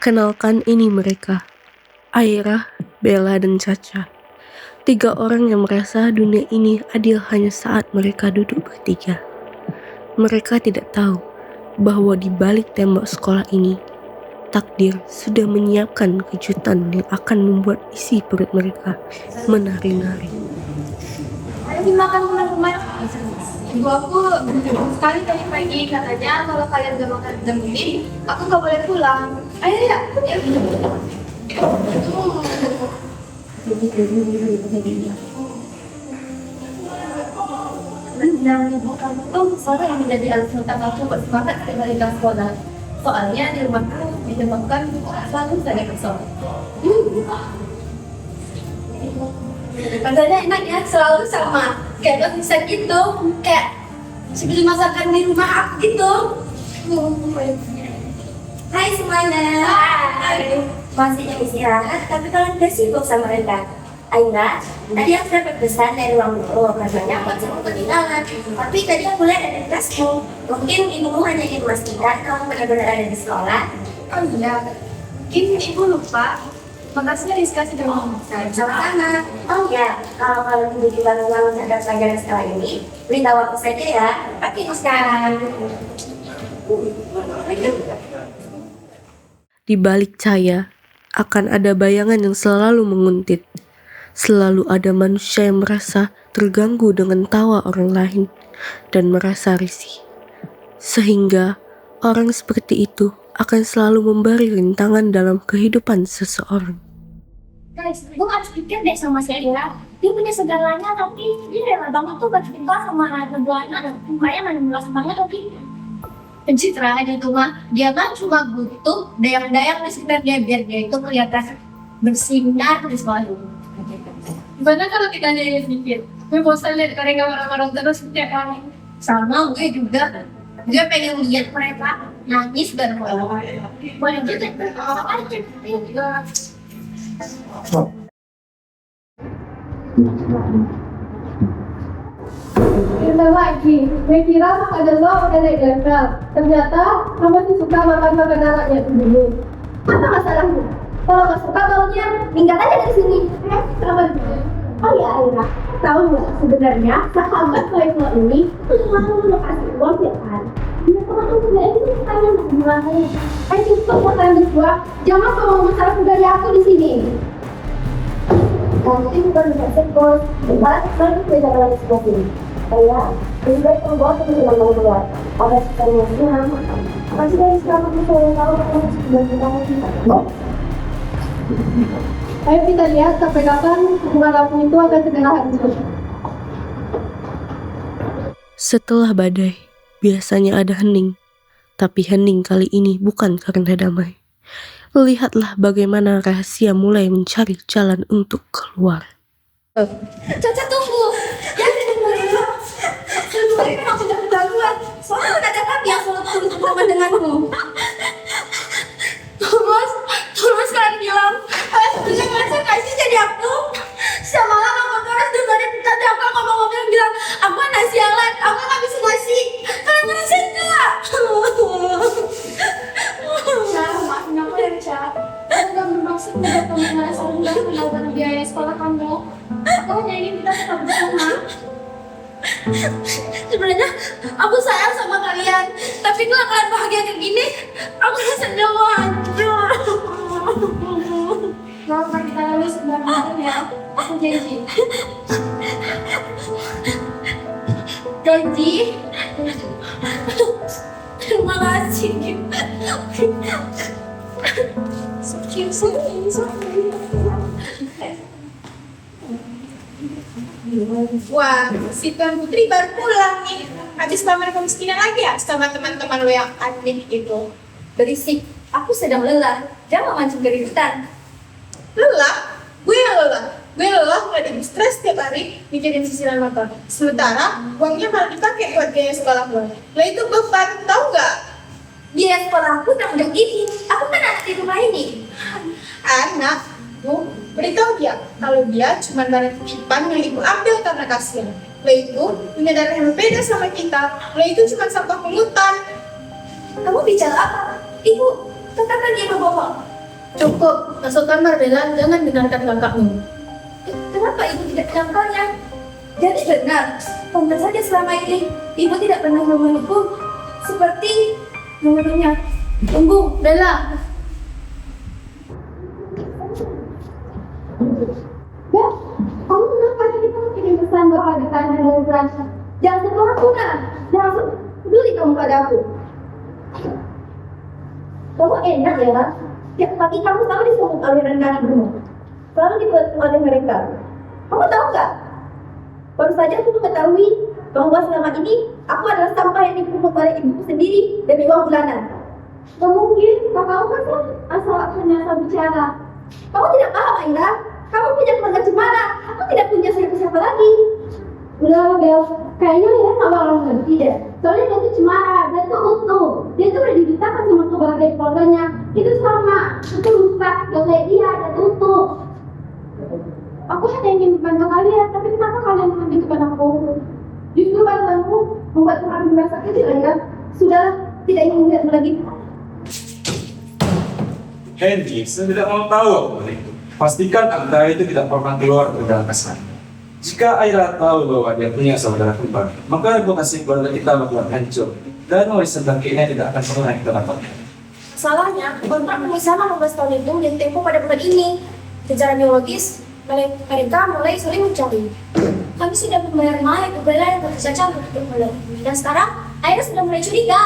Kenalkan ini mereka, Aira, Bella, dan Caca. 3 orang yang merasa dunia ini adil hanya saat mereka duduk bertiga. Mereka tidak tahu bahwa di balik tembok sekolah ini, takdir sudah menyiapkan kejutan yang akan membuat isi perut mereka menari-nari. Ayo dimakan teman-teman. Ibu aku sekali tadi pagi katanya kalau kalian gak makan jam ini, aku gak boleh pulang. Ayo ya, ya. Dan ibu kamu tuh seorang yang menjadi alasan utama aku buat semangat kembali ke sekolah. Soalnya di rumahku menyebabkan selalu ada kesel. Rasanya enak ya, selalu sama. Kayak bisa gitu, kayak seperti masakan di rumah aku gitu. Hai semuanya. Hai. Masih jam istirahat, tapi kalian udah sibuk sama Renda. Aira, tadi aku dapat pesan dari ruang guru, katanya aku semua ketinggalan. Tapi tadi aku lihat ada di tasmu. Mungkin ibumu hanya ingin memastikan kamu benar-benar ada di sekolah. Oh iya, mungkin ibu lupa. Makasih ya Rizka sudah mengumumkan. Sama-sama. Oh ya, kalau kalian memiliki bangun-bangun terhadap pelajaran sekolah ini, beritahu aku saja ya. Tapi sekarang. Di balik cahaya akan ada bayangan yang selalu menguntit. Selalu ada manusia yang merasa terganggu dengan tawa orang lain dan merasa risih. Sehingga orang seperti itu akan selalu memberi rintangan dalam kehidupan seseorang. Guys, gue harus pikir deh sama si Aira. Dia punya segalanya, tapi dia rela banget tuh bercinta sama keduanya. Makanya mana banget, oke? Pencitraan itu mah, dia kan cuma butuh dayang-dayang di sekitar dia biar dia itu kelihatan bersinar di sekolah itu. Gimana kalau kita jadi pikir? Gue bosan lihat mereka marah-marah terus setiap hari. Sama gue juga. Gue pengen lihat mereka nangis dan Boleh juga. Aja. Kita lagi, gue kira ada lo udah naik level. Ternyata kamu masih suka makan makanan anaknya dulu. Apa masalahnya? Kalau nggak suka baunya, minggat aja dari sini. Kenapa? Oh ya Aira, tahu nggak sebenarnya sahabat baik lo ini tuh selalu lo kasih uang tiap hari. Dia kemarin sebenarnya itu tanya untuk mulai. Ayo cukup mau kalian berdua. Jangan ngomong masalah pribadi aku di sini. Nanti bukan bisa bos, malah kita beda lagi seperti ini. Kayak lebih baik kamu bawa teman-teman kamu keluar. Apa sekarang senang? Pasti dari sekarang kamu selalu tahu kamu harus bilang kita lagi. Ayo kita lihat sampai kapan hubungan kamu itu akan segera hancur. Setelah badai, biasanya ada hening. Tapi hening kali ini bukan karena damai. Lihatlah bagaimana rahasia mulai mencari jalan untuk keluar. Caca tunggu. Jangan tunggu. Tapi memang sudah ketahuan. Soalnya ada kami yang selalu turun bersama denganmu. Terus kalian bilang, bisa merasa kasih jadi aku. Semalam aku terus dengerin tadi aku ngomong-ngomong bilang, aku anak sialan, aku gak bisa ngasih. Kalian merasa enggak? Maafin aku ya, Cak. Aku gak bermaksud membuat kamu merasa rendah karena biaya sekolah kamu. Aku hanya ingin kita tetap bersama. Sebenarnya aku sayang sama kalian, tapi kalau kalian bahagia kayak gini, aku rasanya mau hancur. Gak akan kita lalui sebenarnya ya. Aku janji. Janji. Terima kasih. Wah, si Tuan Putri baru pulang nih. Habis pamer kemiskinan lagi ya sama teman-teman lo yang aneh itu. Berisik. Aku sedang lelah. Jangan mancing keributan. Lelah? Gue yang lelah. Gue lelah nggak ada stres tiap hari mikirin cicilan motor. Sementara uangnya malah dipakai buat biaya sekolah gue. Lah itu beban, tau nggak? Biaya sekolah aku tak udah gini. Aku kan anak di rumah ini. Anak, bu, beritahu dia kalau dia cuma barang titipan yang ibu ambil karena kasihan. Lah itu punya darah yang beda sama kita. Lah itu cuma sampah pungutan. Kamu bicara apa? Ibu, katakan dia berbohong. Cukup, masuk kamar Bella, jangan dengarkan kakakmu. Kenapa ibu tidak bilang kalian? Jadi benar, pantas saja selama ini ibu tidak pernah memelukku seperti memeluknya. Tunggu, Bella. Ya, kamu kenapa tadi kamu kirim pesan bahwa ada kalian dan berasa? Jangan sentuh aku, nah. Jangan peduli kamu pada aku. Kamu enak ya, Ra? Tiap pagi kamu selalu disebut aliran kanan rumah. Selalu dibuat oleh mereka. Kamu tahu nggak? Baru saja aku mengetahui bahwa selama ini aku adalah sampah yang dipungut oleh ibuku sendiri demi uang bulanan. Gak mungkin, kakakmu kan asal hanya asal bicara. Kamu tidak paham, Aira. Kamu punya keluarga cemara. Aku tidak punya siapa-siapa lagi. Udah, Bel, kayaknya ya nggak bakal ngerti deh. Soalnya dia tuh cemara, dia tuh utuh. Dia tuh udah diberitakan sama kebahagiaan keluarganya. Itu sama, itu rusak, gak kayak dia, dia tuh utuh. Aku hanya ingin membantu kalian, tapi kenapa kalian menghentikan aku? Justru bantuanmu membuat kemarin merasa kecil, Aira. Sudah, tidak ingin melihatmu lagi. Henry, saya tidak mau tahu apa itu. Pastikan Anda itu tidak pernah keluar dari dalam kesan. Jika Aira tahu bahwa dia punya saudara kembar, maka reputasi keluarga kita bakalan hancur. Dan warisan kakeknya tidak akan pernah kita dapatkan. Masalahnya, kontrak pemisahan 16 tahun itu dan tempo pada bulan ini. Secara biologis, mereka mulai saling mencari. Kami sudah membayar mahal ke Bella yang bekerja cabut untuk bulan. Dan sekarang, Aira sudah mulai curiga.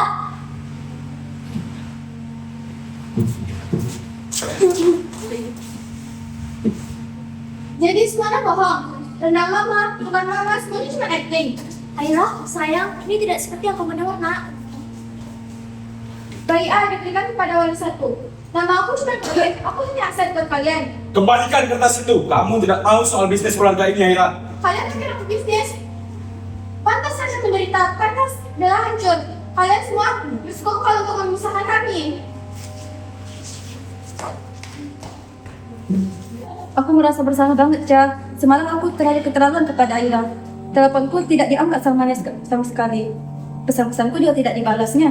Jadi semuanya bohong. Tentang mama, bukan mama, semuanya cuma acting. Aira, sayang, ini tidak seperti yang kamu dengar, nak. Bayi A diberikan kepada warisanku. Nama aku cuma Bebe, aku hanya aset buat kalian. Kembalikan kertas itu. Kamu tidak tahu soal bisnis keluarga ini, Aira. Kalian pikir aku bisnis? Pantas saja menderita, pantas Bella hancur. Kalian semua bersekongkol kalau untuk memisahkan kami. Aku merasa bersalah banget, Ca. Semalam aku terlalu keterlaluan kepada Aira. Teleponku tidak diangkat sama sekali. Pesan-pesanku juga tidak dibalasnya.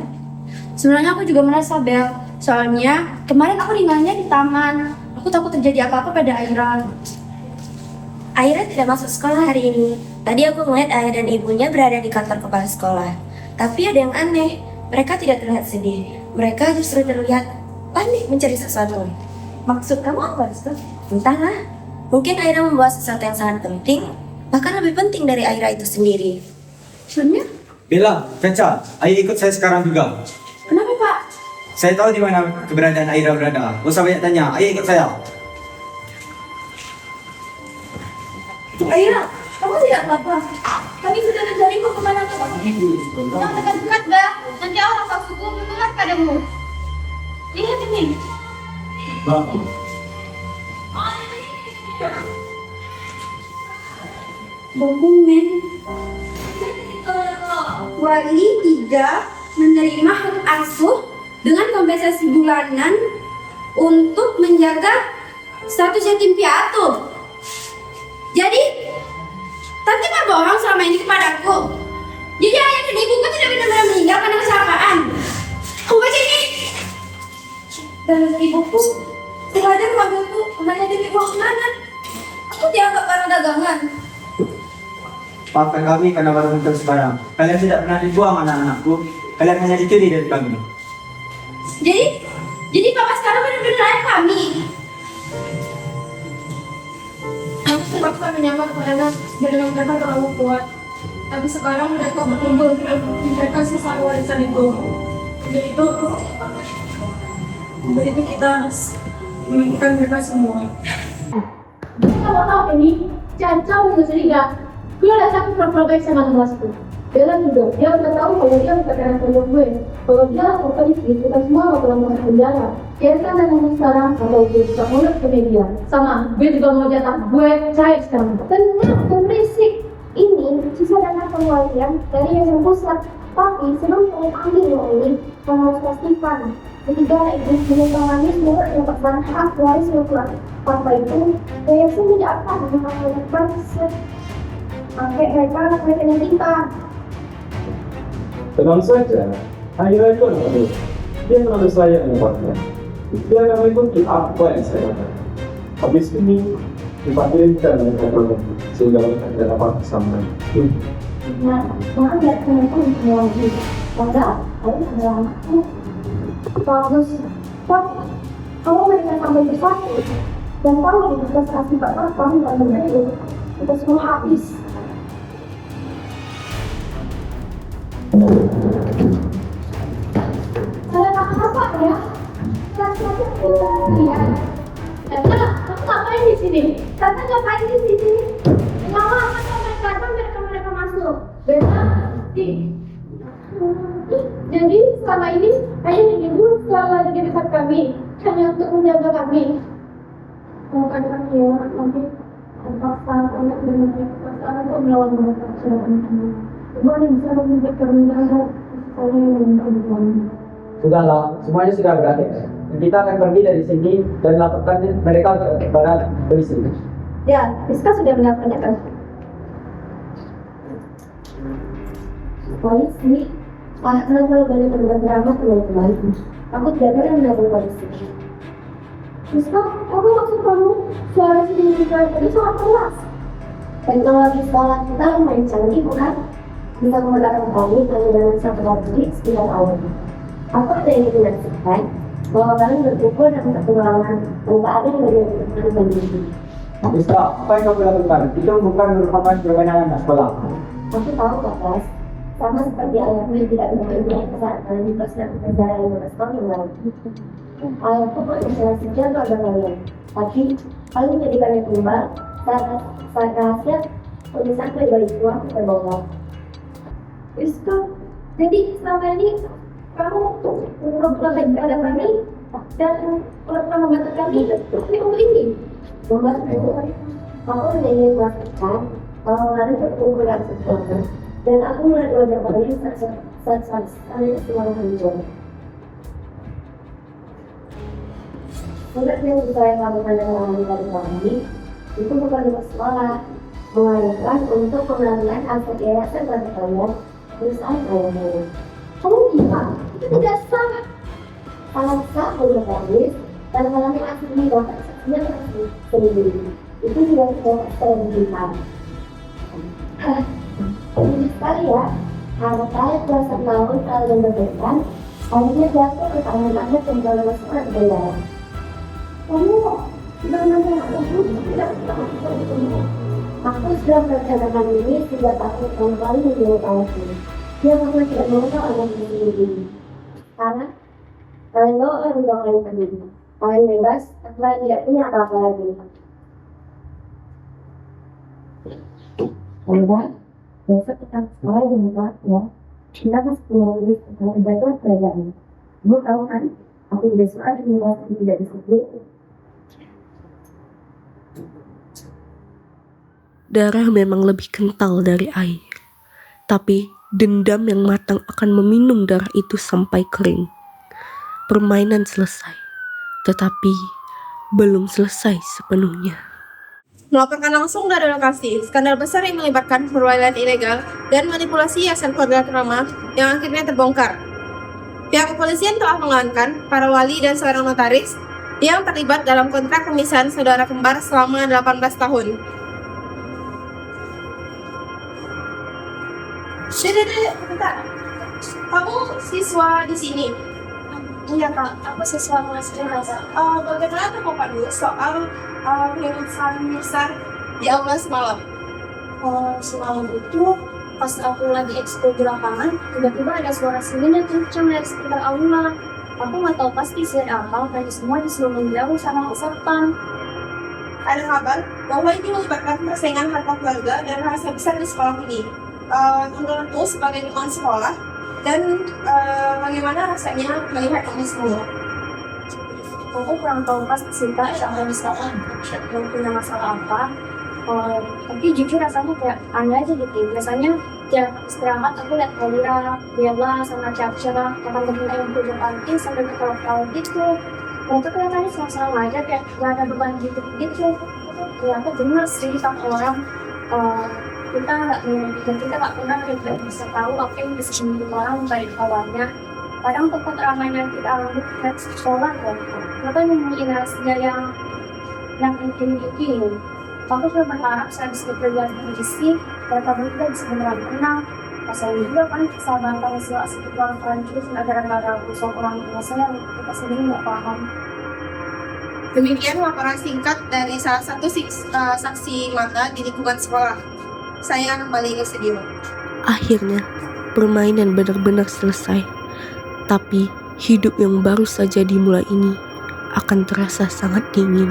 Sebenarnya aku juga merasa, Bel. Soalnya kemarin aku tinggalnya di taman. Aku takut terjadi apa-apa pada Aira. Aira tidak masuk sekolah hari ini. Tadi aku melihat ayah dan ibunya berada di kantor kepala sekolah. Tapi ada yang aneh, mereka tidak terlihat sedih. Mereka justru terlihat panik mencari sesuatu. Maksud kamu apa, Ustaz? Entahlah, mungkin Aira membawa sesuatu yang sangat penting, bahkan lebih penting dari Aira itu sendiri. Sebenarnya, Bella, Caca, ayo ikut saya sekarang juga. kenapa, Pak? Saya tahu di mana keberadaan Aira berada. Gak usah banyak tanya, ayo ikut saya. Aira, kamu tidak apa-apa. Kami sudah mencarimu kemana-mana. Jangan dekat-dekat, Bel. Nanti orang palsuku menular padamu. Lihat ini. Dokumen wali tidak menerima hak asuh dengan kompensasi bulanan untuk menjaga status yatim piatu. Jadi, Tante nggak bohong selama ini kepadaku. Jadi ayah dan ibuku tidak benar-benar meninggal karena kecelakaan. Aku baca ini. Dan ibuku sengaja mengambilku hanya demi uang bulanan. Aku dianggap barang dagangan. Maafkan kami karena baru muncul sekarang. Kalian tidak pernah dibuang anak-anakku. Kalian hanya dicuri dari kami. Jadi papa sekarang benar-benar ayah kami. Aku terpaksa menyamar karena jaringan mereka terlalu kuat. Tapi sekarang mereka berkumpul mereka sisa warisan itu. Jadi kita harus menginginkan mereka semua. Kamu tahu ini, Caca udah curiga. Gue udah sakit pura-pura baik sama kelasku. Bella juga, dia udah tahu kalau dia bukan anak kandung gue. Kalau dia lakukan istri, kita semua bakalan masuk penjara. Biarkan dan ngomong sekarang, atau gue bisa mulut ke media. Sama, gue juga mau jatah gue cair sekarang. Tenang dan berisik. Ini sisa dana pengeluaran dari Yayasan Pusat. Tapi sebelum kalian ambil uang ini, kalian harus pastikan ketiga ibu menangani seluruh yang dapat hak waris mutlak. Tanpa itu, yayasan tidak akan melakukan sampai mereka rekening kita. Tenang saja, Aira itu anak baik. Dia menulis saya yang kuatnya. Dia kami pun apa yang saya katakan. Habis ini dipanggilkan mereka program sehingga mereka tidak dapat sampai. Nah, maaf ya, kenapa pulang lagi? Enggak, aku adalah anakku. Bagus, Pak. Kamu berikan sampai di satu. Dan kamu di bekas kasih Pak kamu dan begitu. Kita semua habis. Saya apa ya? Iya. Kamu ngapain di sini? Tante ngapain di sini? Mama, mereka masuk. Bella, jadi selama ini ayah dan ibu selalu ada di dekat kami, hanya untuk menjaga kami. Bukan kami ya, tapi terpaksa anak dan terpaksa untuk melawan mereka secara penuh. Ibu ada bisa memberikan menjaga saya dan perempuan. Sudahlah, semuanya sudah berakhir. Kita akan pergi dari sini dan laporkan mereka kepada polisi. Ya, Rizka sudah melakukannya. Polisi, kenapa kalau banyak terlibat drama kembali? Aku tidak pernah menelpon polisi. Rizka, apa maksud kamu? Suara sendiri tadi sangat keras. Dan kalau di sekolah kita lumayan canggih bukan? Bisa menggunakan kami dengan satu lagi sekitar awal. Aku tidak ingin menyaksikan bahwa kalian berkumpul dalam satu ruangan tanpa ada yang berhubungan dengan diri. Rizka, apa yang kamu lakukan? Itu bukan merupakan permainan anak sekolah. Aku tahu kok, Mas. Sama seperti ayahku yang tidak memiliki saat kalian di kelas dan penjara 15 tahun yang lalu. Ayahku pun berjalan sekian keluarga kalian. Tapi, kalian menjadikan yang tumbal saat rahasia tulisan pribadi aku terbongkar. Rizka, jadi selama ini kamu pura-pura baik kepada kami dan pura-pura membantu kami untuk ini. Membantu, aku hanya ingin memastikan bahwa kalian berkumpul dalam sesuatu. Dan aku melihat wajah kalian saat kalian semua hancur. Tugas yang bisa yang lakukan dengan dari kami itu bukan untuk sekolah, melainkan untuk pengambilan aset yayasan pada kalian perusahaan kalian. Kamu gimana? Itu tidak sah. Kalau sah udah habis, dan kalau yang asli bahkan saksinya sendiri itu juga terhentikan. Lucu sekali ya, karena kalian belasan tahun kalian berbeda, akhirnya jatuh ke tangan anak yang kalau masuk ke penjara. Kamu benar-benar aku tidak tahu. Aku sudah merencanakan ini sejak aku pertama kali menjadi ayahku. Dia memang tidak mau tahu anak ini. Karena kalian bawa orang tua kalian sendiri. Kalian bebas, kalian tidak punya apa-apa lagi. Udah, besok kita sekolah di rumah ya. Kita masih punya list tentang kejatuhan kerajaan. Ibu tahu kan, aku besok ada universitas tidak disiplin. Darah memang lebih kental dari air, tapi dendam yang matang akan meminum darah itu sampai kering. Permainan selesai, tetapi belum selesai sepenuhnya. Melaporkan langsung dari lokasi skandal besar yang melibatkan perwalian ilegal dan manipulasi yayasan keluarga ternama yang akhirnya terbongkar. Pihak kepolisian telah mengamankan para wali dan seorang notaris yang terlibat dalam kontrak pemisahan saudara kembar selama 18 tahun. Dede, bentar. Kamu siswa di sini? Iya kak, aku siswa mahasiswa. Bagaimana tanggapan dulu soal pemeriksaan besar di aula semalam? Semalam itu pas aku lagi ekskul di lapangan, tiba-tiba ada suara sirine kencang dari sekitar aula. Aku nggak tahu pasti sih apa, karena semua disuruh menjauh sama peserta. Ada kabar bahwa ini melibatkan persaingan harta keluarga dan rahasia besar di sekolah ini. Menurutku sebagai lingkungan sekolah dan bagaimana rasanya melihat ini semua? Aku kurang tahu pasti sih kak, ada masalah yang punya masalah apa. Tapi jujur rasanya kayak aneh aja gitu. Biasanya tiap istirahat aku lihat Bella sama Capsha, teman-teman yang punya panti sambil ketawa-ketawa gitu. Untuk kelihatannya sama-sama aja kayak gak ada beban gitu. Ternyata bener sih sama orang kita nggak pernah kayak bisa tahu apa yang bisa dimiliki orang dari awalnya. Kadang untuk keterangan yang kita alami di sekolah kan, mereka mengimajinasinya yang intim. Aku juga berharap saya bisa belajar berisi, mereka berdua bisa beneran tenang. Pasal juga kan sahabat hasil asli orang Prancis negara-negara rusak orang tua saya kita sendiri nggak paham. Demikian laporan singkat dari salah satu saksi mata di lingkungan sekolah. Saya kembali ke studio. Akhirnya, permainan benar-benar selesai. Tapi, hidup yang baru saja dimulai ini akan terasa sangat dingin.